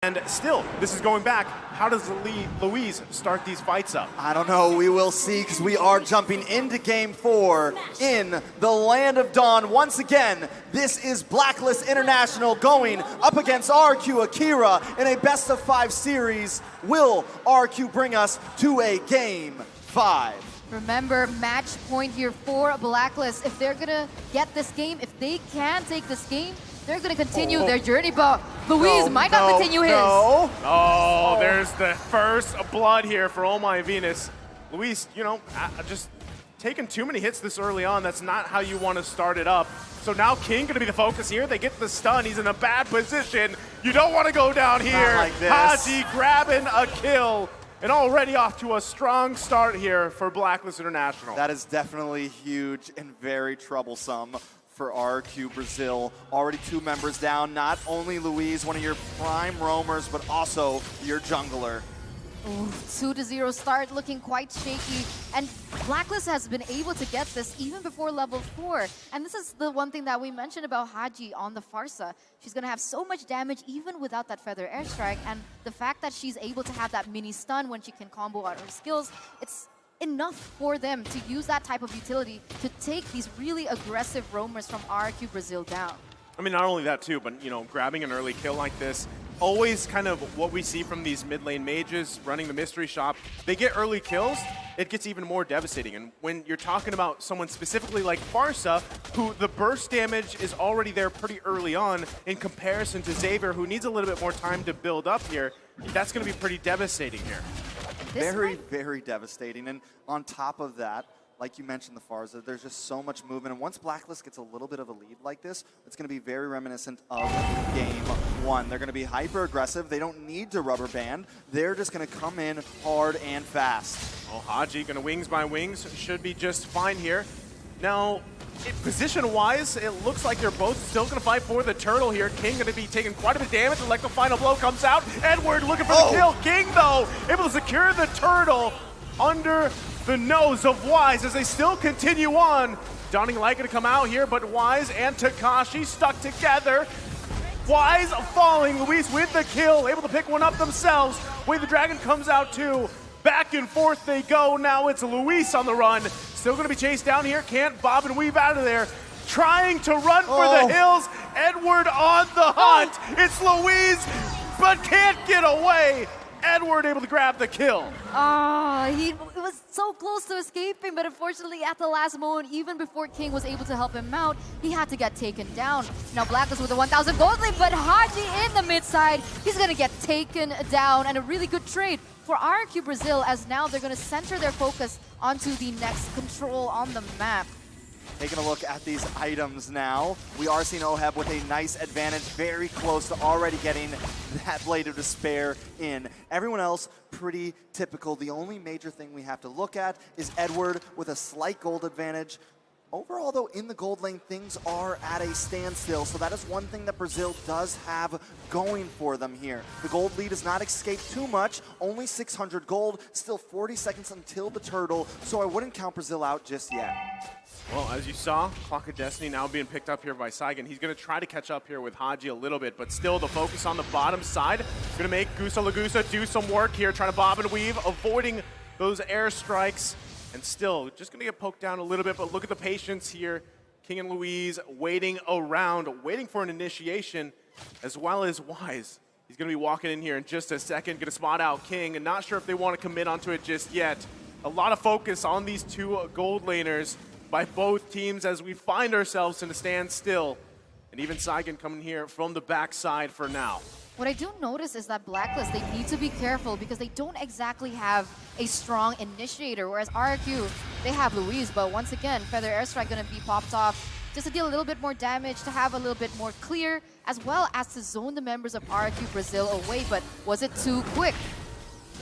And still, this is going back. How does Louise start these fights up? I don't know. We will see, because we are jumping into Game 4 in the Land of Dawn. Once again, this is Blacklist International going up against RRQ Akira in a best-of-5 series. Will RRQ bring us to a Game 5? Remember, match point here for Blacklist. If they're gonna get this game, if they can take this game, they're gonna continue their journey, but Louise might not continue his. Oh, there's the first blood here for Oh My Venus. Louise, you know, just taking too many hits this early on. That's not how you want to start it up. So now King gonna be the focus here. They get the stun. He's in a bad position. You don't want to go down here. Not like this. Haji grabbing a kill. And already off to a strong start here for Blacklist International. That is definitely huge and very troublesome for RRQ Brazil. Already 2 members down. Not only Louise, one of your prime roamers, but also your jungler. Ooh, 2-0 start, looking quite shaky. And Blacklist has been able to get this even before level 4. And this is the one thing that we mentioned about Haji on the Farsa. She's going to have so much damage even without that Feather Airstrike. And the fact that she's able to have that mini stun when she can combo out her skills, it's enough for them to use that type of utility to take these really aggressive roamers from RRQ Brazil down. I mean, not only that too, but you know, grabbing an early kill like this, always kind of what we see from these mid lane mages running the mystery shop. They get early kills, it gets even more devastating. And when you're talking about someone specifically like Farsa, who the burst damage is already there pretty early on in comparison to Xavier, who needs a little bit more time to build up here, that's going to be pretty devastating here. Very devastating. And on top of that, like you mentioned, the Farsa, there's just so much movement. And once Blacklist gets a little bit of a lead like this, it's going to be very reminiscent of Game 1. They're going to be hyper aggressive. They don't need to rubber band. They're just going to come in hard and fast. Oh, Haji going to wings by wings. Should be just fine here. Now, position-wise, it looks like they're both still going to fight for the turtle here. King going to be taking quite a bit of damage. Like the final blow comes out. Edward looking for the kill. King, though, able to secure the turtle under the nose of Wise as they still continue on. Dawning Light going to come out here, but Wise and Takashi stuck together. Wise falling. Luis with the kill, able to pick one up themselves. Way the Dragon comes out too. Back and forth they go. Now it's Luis on the run. Still going to be chased down here. Can't bob and weave out of there. Trying to run for the hills. Edward on the hunt. It's Luis, but can't get away. Edward able to grab the kill. He was so close to escaping, but unfortunately at the last moment, even before King was able to help him out, he had to get taken down. Now Blacklist with the 1,000 gold lead, but Haji in the mid side, he's gonna get taken down, and a really good trade for RRQ Brazil, as now they're gonna center their focus onto the next control on the map. Taking a look at these items now, we are seeing Oheb with a nice advantage, very close to already getting that Blade of Despair in. Everyone else, pretty typical. The only major thing we have to look at is Edward with a slight gold advantage. Overall, though, in the gold lane, things are at a standstill, so that is one thing that Brazil does have going for them here. The gold lead has not escaped too much, only 600 gold, still 40 seconds until the turtle, so I wouldn't count Brazil out just yet. Well, as you saw, Clock of Destiny now being picked up here by Saigon. He's going to try to catch up here with Haji a little bit, but still the focus on the bottom side. Going to make Gusa Lagusa do some work here, trying to bob and weave, avoiding those airstrikes, and still just going to get poked down a little bit, but look at the patience here. King and Louise waiting around, waiting for an initiation, as well as Wise. He's going to be walking in here in just a second, going to spot out King, and not sure if they want to commit onto it just yet. A lot of focus on these two gold laners by both teams as we find ourselves in a standstill. And even Saigon coming here from the backside for now. What I do notice is that Blacklist, they need to be careful because they don't exactly have a strong initiator, whereas RRQ, they have Louise, but once again, Feather Airstrike gonna be popped off just to deal a little bit more damage, to have a little bit more clear, as well as to zone the members of RRQ Brazil away, but was it too quick?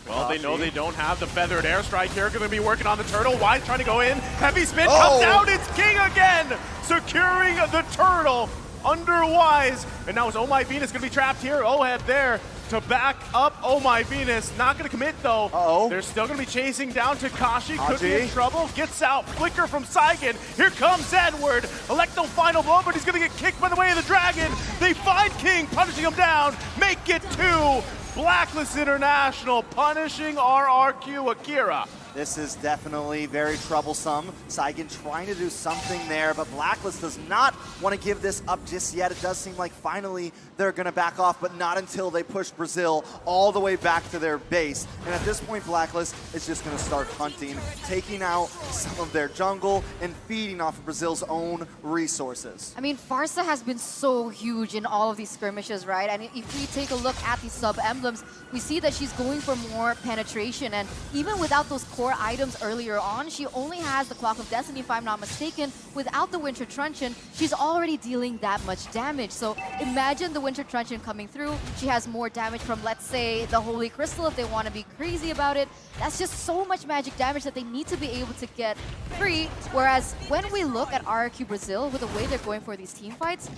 Well, they know they don't have the feathered airstrike here. Going to be working on the turtle. Wise trying to go in. Heavy spin comes out. It's King again, securing the turtle under Wise. And now it's Oh My Venus going to be trapped here. Oheb there. to back up. Oh my Venus, not gonna commit though. Uh-oh. They're still gonna be chasing down Takashi, could be Haji. in trouble. Gets out, flicker from Saigen. Here comes Edward. Electo final blow, but he's gonna get kicked by the way of the dragon. They find King, punishing him down. Make it 2. Blacklist International punishing RRQ Akira. This is definitely very troublesome. Saigen trying to do something there, but Blacklist does not want to give this up just yet. It does seem like finally they're going to back off, but not until they push Brazil all the way back to their base. And at this point, Blacklist is just going to start hunting, taking out some of their jungle and feeding off of Brazil's own resources. I mean, Farsa has been so huge in all of these skirmishes, right? And if we take a look at the sub-emblems, we see that she's going for more penetration. And even without those core items earlier on, she only has the Clock of Destiny, if I'm not mistaken. Without the Winter Truncheon, she's already dealing that much damage. So imagine the Winter Truncheon coming through. She has more damage from, let's say, the Holy Crystal if they want to be crazy about it. That's just so much magic damage that they need to be able to get free. Whereas when we look at RRQ Brazil, with the way they're going for these team fights,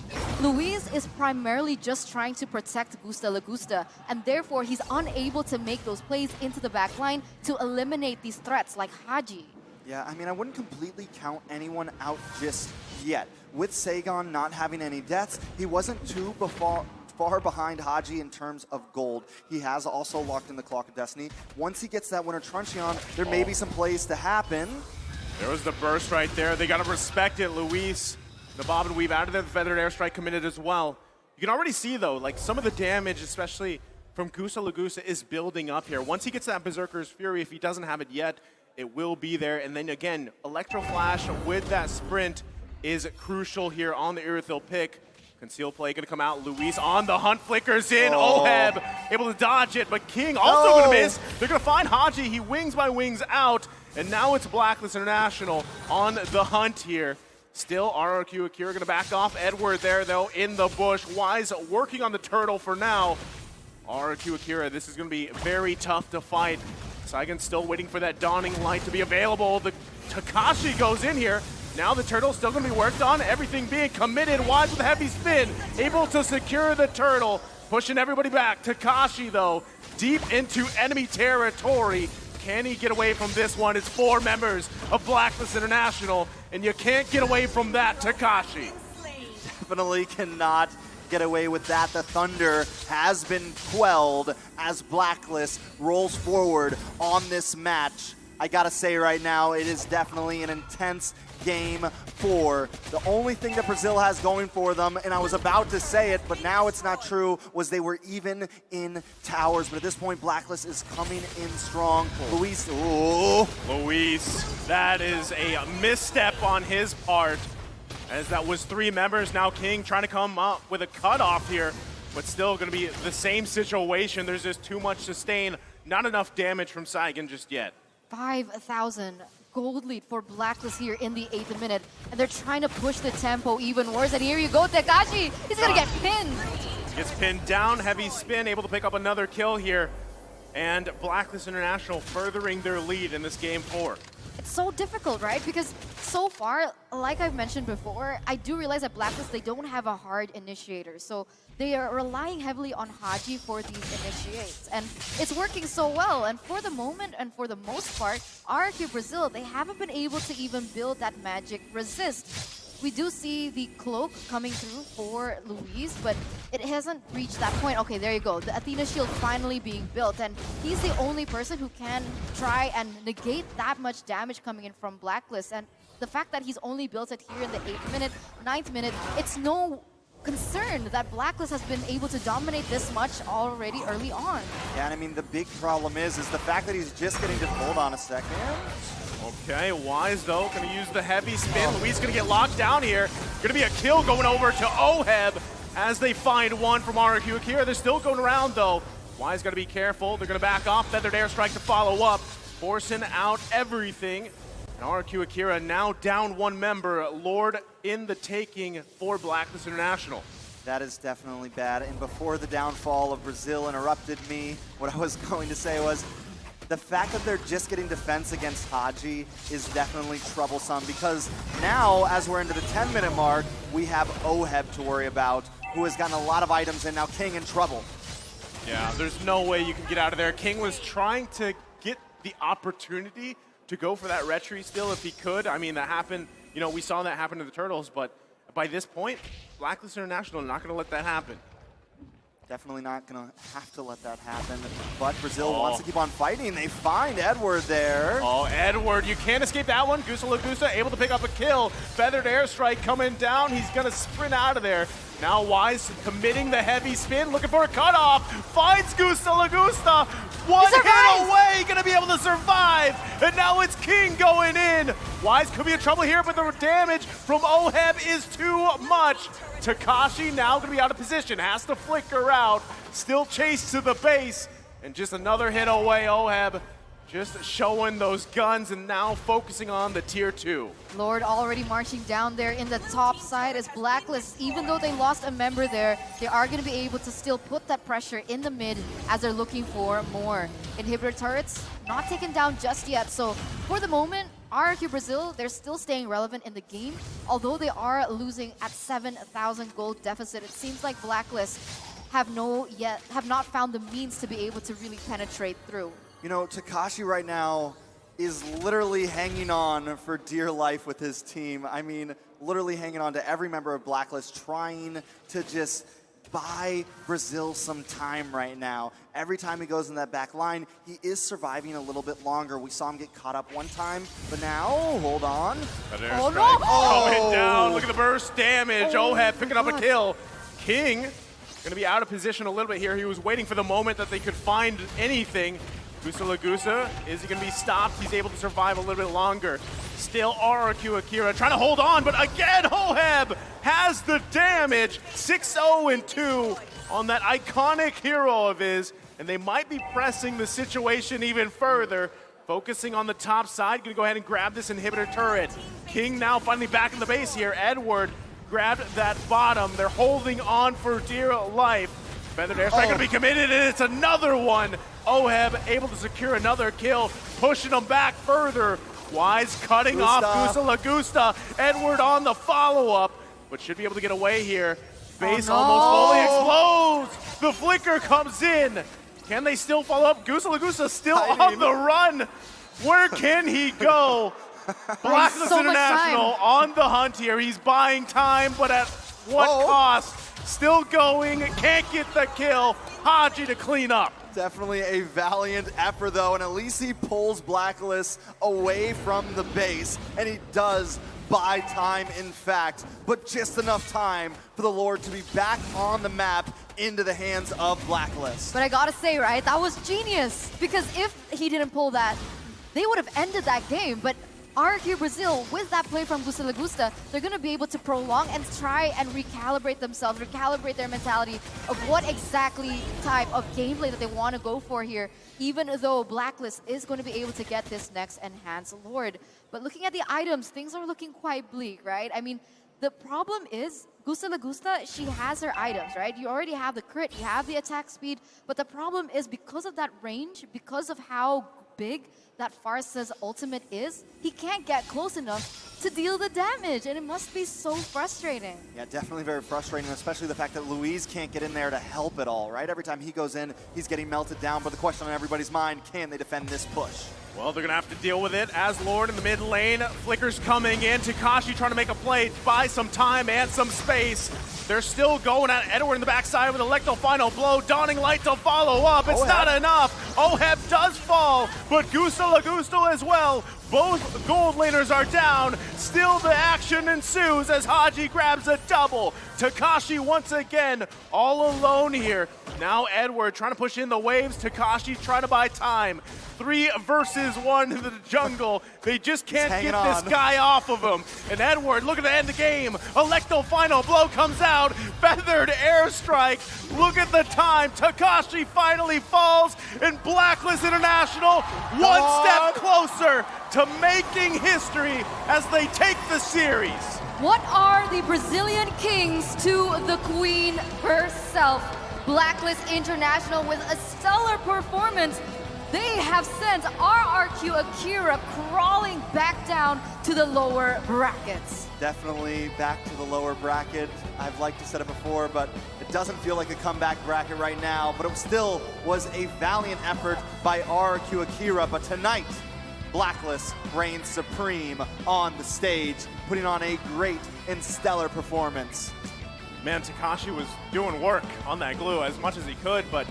Luis is primarily just trying to protect Gusta Lagusta, and therefore he's unable to make those plays into the back line to eliminate these threats like Haji. Yeah, I mean, I wouldn't completely count anyone out just yet. With Sagon not having any deaths, he wasn't too far behind Haji in terms of gold. He has also locked in the Clock of Destiny. Once he gets that Winter Truncheon, there may be some plays to happen. There was the burst right there. They got to respect it, Luis. The bob and weave out of the feathered airstrike committed as well. You can already see, though, like some of the damage, especially from Gusta Lagusta, is building up here. Once he gets that Berserker's Fury, if he doesn't have it yet, it will be there. And then again, Electro Flash with that sprint is crucial here on the Irithyll pick. Conceal play gonna come out. Luis on the hunt, flickers in. Oh. Oheb able to dodge it, but King also gonna miss. They're gonna find Haji. He wings by wings out, and now it's Blacklist International on the hunt here. Still, RRQ Akira gonna back off. Edward there though in the bush. Wise working on the turtle for now. RRQ Akira, this is gonna be very tough to fight. Saigen's still waiting for that dawning light to be available. The Takashi goes in here. Now the turtle's still gonna be worked on. Everything being committed. Wise with a heavy spin, able to secure the turtle, pushing everybody back. Takashi though, deep into enemy territory. Can he get away from this one? It's 4 members of Blacklist International, and you can't get away from that, Takashi. Definitely cannot get away with that. The thunder has been quelled as Blacklist rolls forward on this match. I gotta say right now, it is definitely an intense game 4. The only thing that Brazil has going for them, and I was about to say it, but now it's not true, was they were even in towers. But at this point, Blacklist is coming in strong. Luis, oh. Luis, that is a misstep on his part, as that was 3 members. Now King trying to come up with a cutoff here, but still going to be the same situation. There's just too much sustain, not enough damage from Saigen just yet. 5,000 gold lead for Blacklist here in the 8th minute, and they're trying to push the tempo even worse. And here you go, Takashi. He's gonna get pinned. Gets pinned down, heavy spin, able to pick up another kill here. And Blacklist International furthering their lead in this game 4. It's so difficult, right? Because so far, like I've mentioned before, I do realize that Blacklist, they don't have a hard initiator. So they are relying heavily on Haji for these initiates. And it's working so well. And for the moment, and for the most part, RRQ Brazil, they haven't been able to even build that magic resist. We do see the cloak coming through for Luis, but it hasn't reached that point. Okay, there you go. The Athena shield finally being built, and he's the only person who can try and negate that much damage coming in from Blacklist. And the fact that he's only built it here in the 8th minute, 9th minute, it's no concern that Blacklist has been able to dominate this much already early on. Yeah, and I mean, the big problem is the fact that he's just getting to hold on a second. Okay, Wise though, gonna use the heavy spin. Luis gonna get locked down here. Gonna be a kill going over to Oheb as they find one from RRQ Akira. They're still going around though. Wise gotta be careful. They're gonna back off. Feathered airstrike to follow up, forcing out everything. And RRQ Akira now down 1 member. Lord in the taking for Blacklist International. That is definitely bad. And before the downfall of Brazil interrupted me, what I was going to say was, the fact that they're just getting defense against Haji is definitely troublesome, because now, as we're into the 10-minute mark, we have Oheb to worry about, who has gotten a lot of items, and now King in trouble. Yeah, there's no way you can get out of there. King was trying to get the opportunity to go for that retry still if he could. I mean, that happened, you know, we saw that happen to the Turtles, but by this point, Blacklist International not going to let that happen. Definitely not going to have to let that happen. But Brazil wants to keep on fighting. They find Edward there. Oh, Edward, you can't escape that one. Gusta Lagusta able to pick up a kill. Feathered airstrike coming down. He's going to sprint out of there. Now Wise committing the heavy spin, looking for a cutoff. Finds Gusta Lagusta. One hit away, going to be able to survive. And now it's King going in. Wise could be in trouble here, but the damage from Oheb is too much. Takashi now going to be out of position, has to flicker out, still chased to the base, and just another hit away. Oheb just showing those guns and now focusing on the tier 2. Lord already marching down there in the top side as Blacklist, even though they lost a member there, they are going to be able to still put that pressure in the mid as they're looking for more. Inhibitor turrets not taken down just yet, so for the moment, RRQ Brazil, they're still staying relevant in the game, although they are losing at 7,000 gold deficit. It seems like Blacklist have not found the means to be able to really penetrate through. You know, Takashi right now is literally hanging on for dear life with his team. I mean, literally hanging on to every member of Blacklist, trying to just buy Brazil some time right now. Every time he goes in that back line, he is surviving a little bit longer. We saw him get caught up one time, but now, hold on. Oh, no! Coming down, look at the burst damage. Oheb picking up a kill. King gonna be out of position a little bit here. He was waiting for the moment that they could find anything. Gusta Lagusta, is he gonna be stopped? He's able to survive a little bit longer. Still RRQ Akira trying to hold on, but again, Oheb has the damage. 6-0-2 on that iconic hero of his, and they might be pressing the situation even further. Focusing on the top side, gonna go ahead and grab this inhibitor turret. King now finally back in the base here. Edward grabbed that bottom. They're holding on for dear life. Feathered airstrike gonna be committed, and it's another one. Oheb able to secure another kill, pushing them back further. Wise cutting off Gusta Lagusta. Edward on the follow-up, but should be able to get away here. Base almost fully explodes. The flicker comes in. Can they still follow up? Gusta Lagusta still on the run. Where can he go? Blacklist International on the hunt here. He's buying time, but at what cost? Still going, can't get the kill. Haji to clean up. Definitely a valiant effort though, and at least he pulls Blacklist away from the base, and he does buy time in fact, but just enough time for the Lord to be back on the map into the hands of Blacklist. But I gotta say, right, that was genius, because if he didn't pull that, they would have ended that game, but RRQ Brazil, with that play from Gusta Lagusta, they're going to be able to prolong and try and recalibrate themselves, recalibrate their mentality of what exactly type of gameplay that they want to go for here, even though Blacklist is going to be able to get this next Enhanced Lord. But looking at the items, things are looking quite bleak, right? I mean, the problem is Gusta Lagusta, she has her items, right? You already have the crit, you have the attack speed, but the problem is because of that range, because of how big that Farsa's ultimate is, he can't get close enough to deal the damage, and it must be so frustrating. Yeah, definitely very frustrating, especially the fact that Luis can't get in there to help at all, right? Every time he goes in, he's getting melted down, but the question on everybody's mind, can they defend this push? Well, they're going to have to deal with it as Lord in the mid lane. Flicker's coming in. Takashi trying to make a play, buy some time and some space. They're still going at Edward in the backside with Electro final blow. Dawning Light to follow up. It's not enough. Oheb does fall, but Gusta Lagusta as well. Both gold laners are down. Still the action ensues as Haji grabs a double. Takashi once again all alone here. Now Edward trying to push in the waves. Takashi trying to buy time. 3 versus 1 in the jungle. They just can't get this guy off of him. And Edward looking to end the game. Electro final blow comes out. Feathered airstrike. Look at the time. Takashi finally falls. And Blacklist International one step closer to making history as they take the series. What are the Brazilian kings to the queen herself? Blacklist International with a stellar performance. they have sent RRQ Akira crawling back down to the lower brackets. Definitely back to the lower bracket. I've liked to said it before, but it doesn't feel like a comeback bracket right now. But it still was a valiant effort by RRQ Akira. But tonight, Blacklist reigns supreme on the stage, putting on a great and stellar performance. Man, Takashi was doing work on that glue as much as he could, but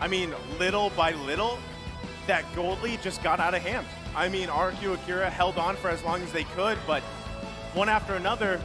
I mean, little by little, that gold lead just got out of hand. I mean, RRQ Akira held on for as long as they could, but one after another,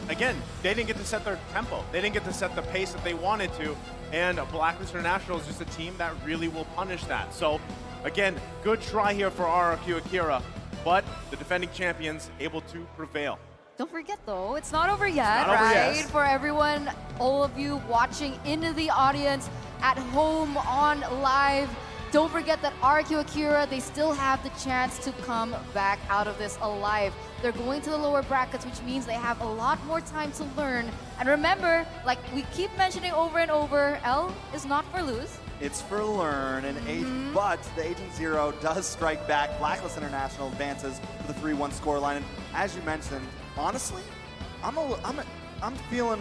again, they didn't get to set their tempo. They didn't get to set the pace that they wanted to, and Blacklist International is just a team that really will punish that. So, again, good try here for RRQ Akira, but the defending champions able to prevail. Don't forget though, it's not over yet, not over right? yet. For everyone, all of you watching into the audience, at home, on live, don't forget that RRQ Akira, they still have the chance to come back out of this alive. They're going to the lower brackets, which means they have a lot more time to learn. And remember, like we keep mentioning over and over, L is not for lose. It's for learn, and but the Agent Zero does strike back. Blacklist International advances with a 3-1 scoreline. And as you mentioned, honestly, I'm feeling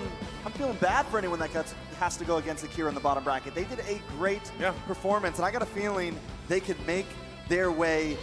bad for anyone that has to go against Akira in the bottom bracket. They did a great performance, and I got a feeling they could make their way